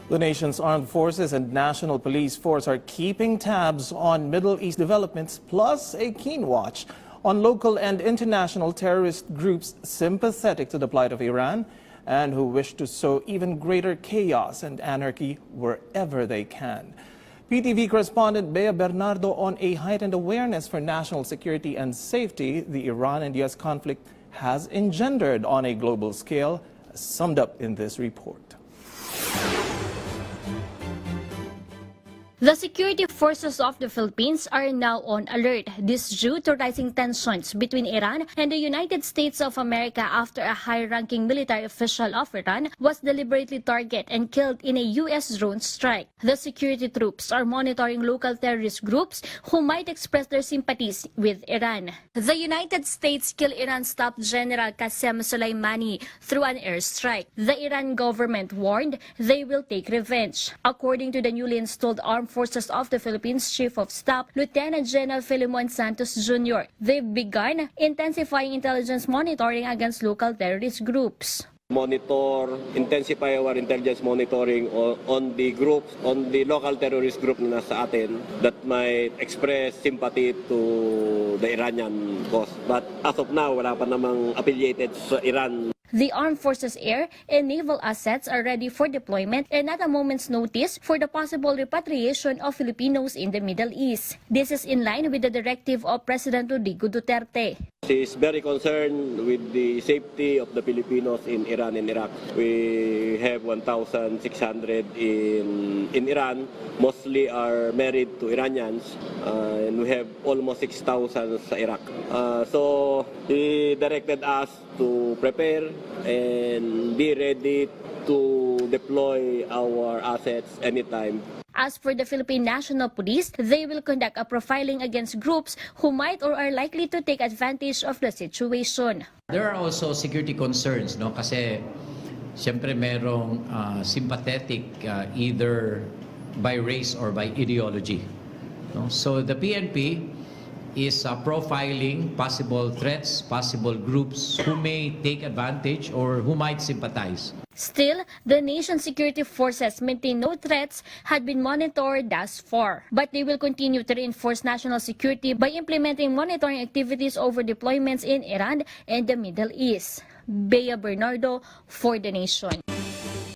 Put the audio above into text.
The nation's armed forces and national police force are keeping tabs on Middle East developments, plus a keen watch on local and international terrorist groups sympathetic to the plight of Iran and who wish to sow even greater chaos and anarchy wherever they can. PTV correspondent Bea Bernardo on a heightened awareness for national security and safety the Iran and U.S. conflict has engendered on a global scale, summed up in this report. The security forces of the Philippines are now on alert. This due to rising tensions between Iran and the United States of America after a high-ranking military official of Iran was deliberately targeted and killed in a U.S. drone strike. The security troops are monitoring local terrorist groups who might express their sympathies with Iran. The United States killed Iran's top General Qasem Soleimani through an airstrike. The Iran government warned they will take revenge. According to the newly installed Armed Forces of the Philippines Chief of Staff, Lieutenant General Filimon Santos Jr., they've begun intensifying intelligence monitoring against local terrorist groups. Intensify our intelligence monitoring on the groups, on the local terrorist group na nasa atin that might express sympathy to the Iranian cause. But as of now, wala pa namang affiliated sa Iran. The Armed Forces air and naval assets are ready for deployment and at a moment's notice for the possible repatriation of Filipinos in the Middle East. This is in line with the directive of President Rodrigo Duterte. He is very concerned with the safety of the Filipinos in Iran and Iraq. We have 1,600 in Iran. Mostly are married to Iranians, and we have almost 6,000 sa Iraq. So he directed us to prepare and be ready to deploy our assets anytime. As for the Philippine National Police, they will conduct a profiling against groups who might or are likely to take advantage of the situation. There are also security concerns, no? Kasi siyempre merong sympathetic either by race or by ideology. No? So the PNP is profiling possible threats, possible groups who may take advantage or who might sympathize. Still, the nation's security forces maintain no threats had been monitored thus far. But they will continue to reinforce national security by implementing monitoring activities over deployments in Iran and the Middle East. Bea Bernardo for The Nation.